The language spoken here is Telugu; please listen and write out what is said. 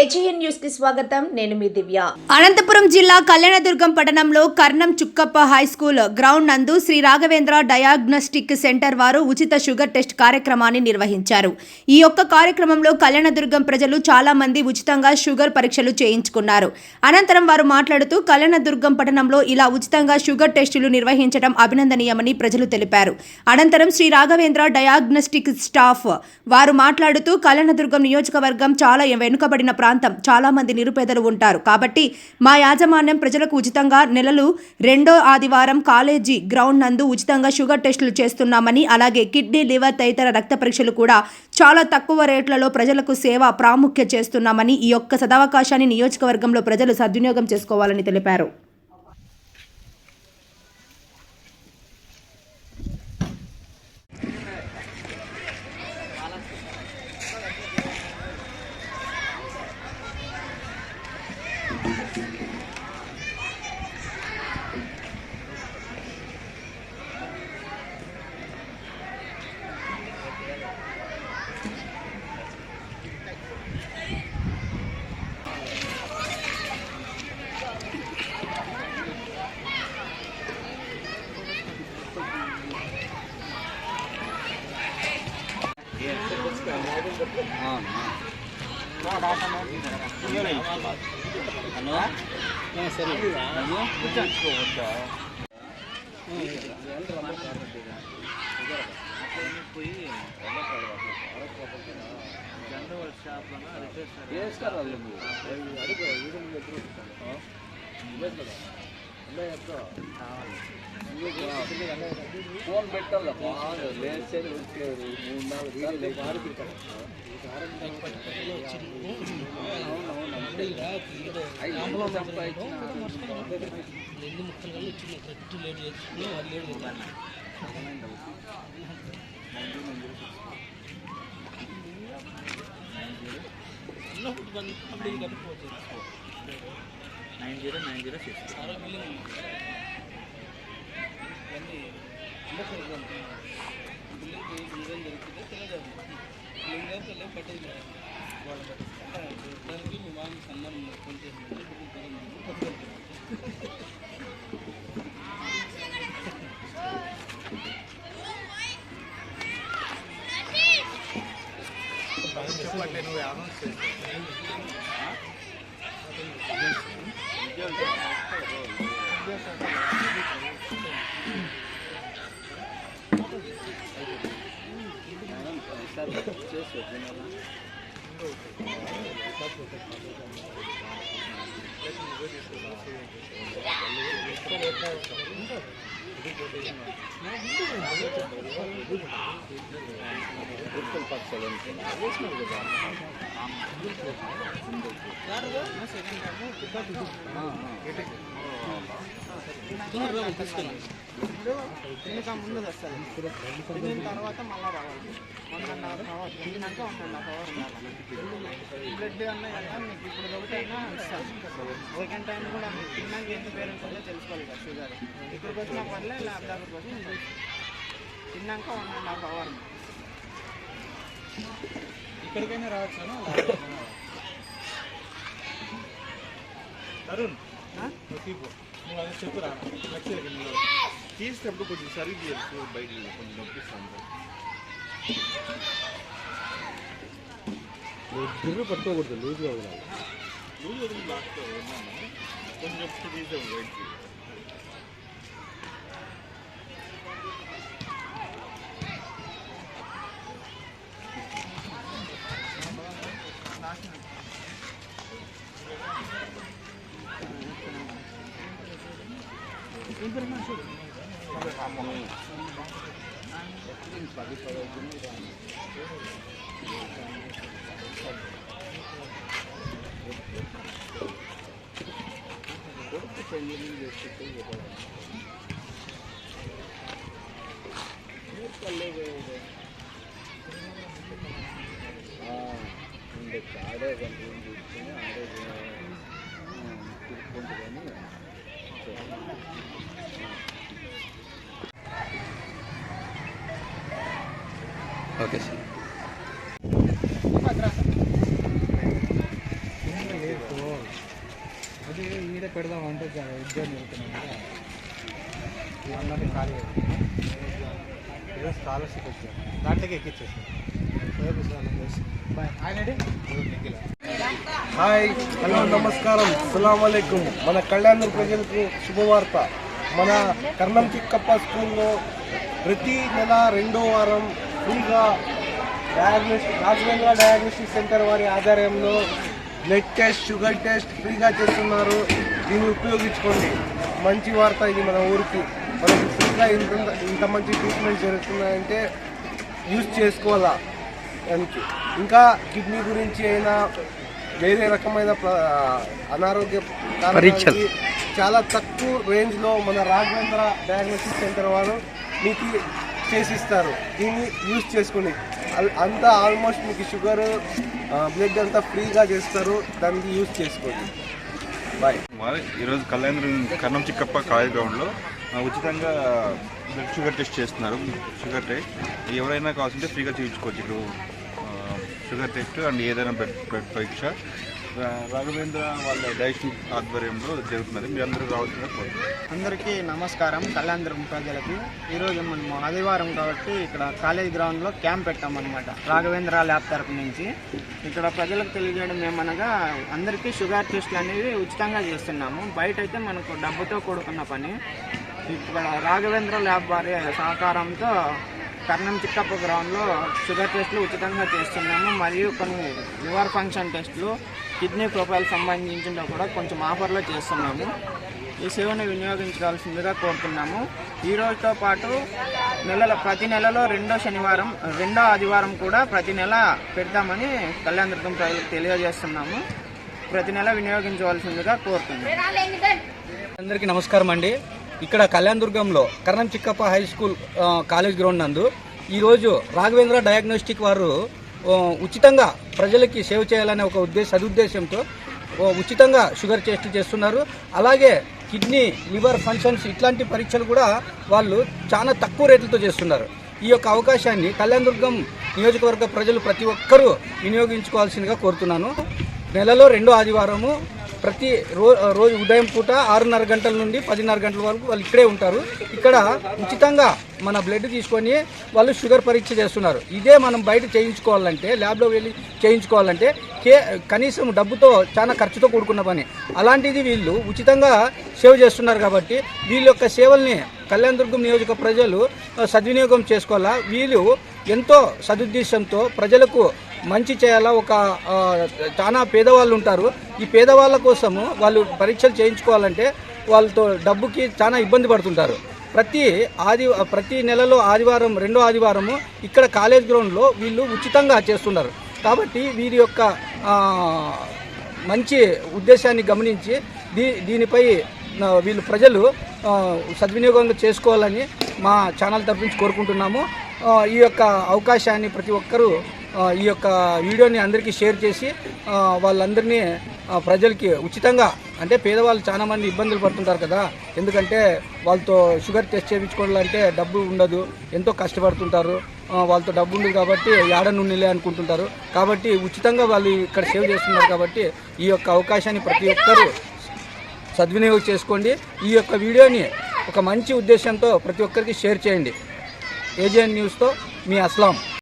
ఏజీఎన్ న్యూస్ కి స్వాగతం. నేను మీ దివ్య. అనంతపురం జిల్లా కళ్యాణదుర్గం పట్టణంలో కర్ణం చుక్కప్ప హై స్కూల్ గ్రౌండ్ నందు శ్రీ రాఘవేంద్ర డయాగ్నోస్టిక్ సెంటర్ వారు ఉచిత షుగర్ టెస్ట్ కార్యక్రమాన్ని నిర్వహించారు. ఈ యొక్క కార్యక్రమంలో కళ్యాణదుర్గం ప్రజలు చాలా మంది ఉచితంగా షుగర్ పరీక్షలు చేయించుకున్నారు. అనంతరం వారు మాట్లాడుతూ కళ్యాణదుర్గం పట్టణంలో ఇలా ఉచితంగా షుగర్ టెస్టులు నిర్వహించడం అభినందనీయమని ప్రజలు తెలిపారు. అనంతరం శ్రీ రాఘవేంద్ర డయాగ్నోస్టిక్ స్టాఫ్ వారు మాట్లాడుతూ కళ్యాణదుర్గం నియోజకవర్గం చాలా వెనుకబడిన ప్రాంతం, చాలా మంది నిరుపేదలు ఉంటారు కాబట్టి మా యాజమాన్యం ప్రజలకు ఉచితంగా నెలలు 2వ ఆదివారం కాలేజీ గ్రౌండ్ నందు ఉచితంగా షుగర్ టెస్టులు చేస్తున్నామని, అలాగే కిడ్నీ, లివర్ తదితర రక్త పరీక్షలు కూడా చాలా తక్కువ రేట్లలో ప్రజలకు సేవ ప్రాముఖ్యం చేస్తున్నామని, ఈ యొక్క సదవకాశాన్ని నియోజకవర్గంలో ప్రజలు సద్వినియోగం చేసుకోవాలని తెలిపారు. ఫోన్ పెట్టాలి ముందు వస్తుంది. తినిన తర్వాత మళ్ళీ రావాలి. 1.5 hours తిన్నాక 1.5 hours ఉండాలి. బ్లడ్ అన్నా కదా మీకు ఇప్పుడు ఒకటైనా ఇస్తాను. సెకండ్ టైం కూడా మీకు తిన్నాక ఎంత పేరెంట్స్ ఉందో తెలుసుకోవాలి కదా. షుగర్ ఇక్కడికి వచ్చిన పర్లే ల్యాబ్ దగ్గరకు వచ్చి తిన్నాక 1.5 hours ఇక్కడికైనా రావచ్చు. తరుణ్ నువ్వు అది చెప్పు రా. తీసేటప్పుడు కొంచెం సర్వీస్ చేస్తూ బయట కొంచెం నొప్పిస్తాను. గిర్రు పట్టుకోకూడదు, లూజ్గా వదలాలి. లూజ్ వదిలి లాక్తో కొంచెం నొప్పి తీసాము బయటికి. Okay sir. పెడదాం అంటే ఉద్యోగం జరుగుతున్నాం అందరినీ ఖాళీ ఏదో స్కాలర్షిప్ వచ్చారు దాంట్లోకి ఎక్కిచ్చేసాం హాయ్ హలో నమస్కారం అస్సలాము అలైకుం. మన కళ్యాణ్ ప్రజలకు శుభవార్త. మన కర్ణం చిక్కప్ప స్కూల్లో ప్రతి నెల 2వ వారం ఫ్రీగా రాఘవేంద్ర డయాగ్నోస్టిక్ సెంటర్ వారి ఆధ్వర్యంలో బ్లడ్ టెస్ట్, షుగర్ టెస్ట్ ఫ్రీగా చేస్తున్నారు. దీన్ని ఉపయోగించుకోండి. మంచి వార్త ఇది మన ఊరికి. మనకి ఫ్రీగా ఇంత మంచి ట్రీట్మెంట్ జరుగుతున్నాయంటే యూజ్ చేసుకోవాలా. దానికి ఇంకా కిడ్నీ గురించి అయినా వేరే రకమైన అనారోగ్య పరీక్షలు చాలా తక్కువ రేంజ్లో మన రాఘవేంద్ర డయాగ్నోస్టిక్ సెంటర్ వారు మీకు చేసిస్తారు. దీన్ని యూజ్ చేసుకోండి. అంతా ఆల్మోస్ట్ మీకు షుగర్, బ్లడ్ అంతా ఫ్రీగా చేస్తారు. దానికి యూజ్ చేసుకోండి. బాయ్. ఈరోజు కర్ణం చిక్కప్ప కాలేజ్ గ్రౌండ్లో ఉచితంగా బ్లడ్ షుగర్ టెస్ట్ చేస్తున్నారు. షుగర్ టెస్ట్ ఎవరైనా కావాల్సింటే ఫ్రీగా చేయించుకోవచ్చు. ఇప్పుడు షుగర్ టెస్ట్ అండ్ ఏదైనా బ్లడ్ పరీక్ష రాఘవేంద్ర వాళ్ళ డయాగ్నోస్టిక్ ఆధ్వర్యంలో జరుగుతున్నది. మీరు అందరూ రావాల్సిన కోరుతున్నాను. అందరికీ నమస్కారం. కళ్యాణదుర్గం ప్రజలకి ఈరోజు మనం ఆదివారం కాబట్టి ఇక్కడ కాలేజ్ గ్రౌండ్లో క్యాంప్ పెట్టామన్నమాట. రాఘవేంద్ర ల్యాబ్ తరపు నుంచి ఇక్కడ ప్రజలకు తెలియజేయడం ఏమనగా అందరికీ షుగర్ టెస్ట్లు అనేవి ఉచితంగా చేస్తున్నాము. బయట అయితే మనకు డబ్బుతో కూడుకున్న పని. ఇక్కడ రాఘవేంద్ర ల్యాబ్ వారి సహకారంతో కర్ణం చిక్కప్ప గ్రౌండ్లో షుగర్ టెస్టులు ఉచితంగా చేస్తున్నాము. మరియు కొన్ని లివర్ ఫంక్షన్ టెస్టులు, కిడ్నీ ప్రొఫైల్ సంబంధించిన కూడా కొంచెం ఆఫర్లో చేస్తున్నాము. ఈ సేవను వినియోగించాల్సిందిగా కోరుతున్నాము. ఈ రోజుతో పాటు ప్రతి నెలలో రెండో ఆదివారం కూడా ప్రతి నెల పెడతామని కళ్యాణదుర్గం ప్రజలకు తెలియజేస్తున్నాము. ప్రతి నెల వినియోగించవలసిందిగా కోరుతున్నాము. అందరికీ నమస్కారం అండి. ఇక్కడ కళ్యాణదుర్గంలో Karnam Chikkappa high school college ground నందు ఈరోజు రాఘవేంద్ర డయాగ్నోస్టిక్ వారు ఉచితంగా ప్రజలకి సేవ చేయాలనే ఒక సదుద్దేశంతో ఉచితంగా షుగర్ టెస్ట్ చేస్తున్నారు. అలాగే కిడ్నీ, లివర్ ఫంక్షన్స్ ఇట్లాంటి పరీక్షలు కూడా వాళ్ళు చాలా తక్కువ రేట్లతో చేస్తున్నారు. ఈ యొక్క అవకాశాన్ని కళ్యాణదుర్గం నియోజకవర్గ ప్రజలు ప్రతి ఒక్కరూ వినియోగించుకోవాల్సిందిగా కోరుతున్నాను. నెలలో 2వ ఆదివారము ప్రతి రోజు ఉదయం పూట 6:30 గంటల నుండి 10:30 గంటల వరకు వాళ్ళు ఇక్కడే ఉంటారు. ఇక్కడ ఉచితంగా మన బ్లడ్ తీసుకొని వాళ్ళు షుగర్ పరీక్ష చేస్తున్నారు. ఇదే మనం బయట చేయించుకోవాలంటే, ల్యాబ్లో వెళ్ళి చేయించుకోవాలంటే కనీసం డబ్బుతో చాలా ఖర్చుతో కూడుకున్న పని. అలాంటిది వీళ్ళు ఉచితంగా సేవ చేస్తున్నారు కాబట్టి వీళ్ళ యొక్క సేవల్ని కళ్యాణదుర్గం నియోజక ప్రజలు సద్వినియోగం చేసుకోవాలా. వీళ్ళు ఎంతో సదుద్దేశంతో ప్రజలకు మంచి చేయాలా. చాలా పేదవాళ్ళు ఉంటారు. ఈ పేదవాళ్ళ కోసము వాళ్ళు పరీక్షలు చేయించుకోవాలంటే వాళ్ళతో డబ్బుకి చాలా ఇబ్బంది పడుతుంటారు. ప్రతి నెలలో ఆదివారం, 2వ ఆదివారము ఇక్కడ కాలేజ్ గ్రౌండ్లో వీళ్ళు ఉచితంగా చేస్తున్నారు. కాబట్టి వీరి యొక్క మంచి ఉద్దేశాన్ని గమనించి దీనిపై వీళ్ళు ప్రజలు సద్వినియోగంగా చేసుకోవాలని మా ఛానల్ తరఫు నుంచి కోరుకుంటున్నాము. ఈ యొక్క అవకాశాన్ని ప్రతి ఒక్కరూ ఈ యొక్క వీడియోని అందరికీ షేర్ చేసి వాళ్ళందరినీ ప్రజలకి ఉచితంగా, అంటే పేదవాళ్ళు చాలామంది ఇబ్బందులు పడుతుంటారు కదా, ఎందుకంటే వాళ్ళతో షుగర్ టెస్ట్ చేయించుకోవాలంటే డబ్బు ఉండదు, ఎంతో కష్టపడుతుంటారు. వాళ్ళతో డబ్బు ఉండదు కాబట్టి ఏడ నుండిలే అనుకుంటుంటారు. కాబట్టి ఉచితంగా వాళ్ళు ఇక్కడ సేవ్ చేస్తున్నారు. కాబట్టి ఈ యొక్క అవకాశాన్ని ప్రతి ఒక్కరూ సద్వినియోగం చేసుకోండి. ఈ యొక్క వీడియోని ఒక మంచి ఉద్దేశంతో ప్రతి ఒక్కరికి షేర్ చేయండి. ఏజీఎన్ న్యూస్తో మీ అస్లాం.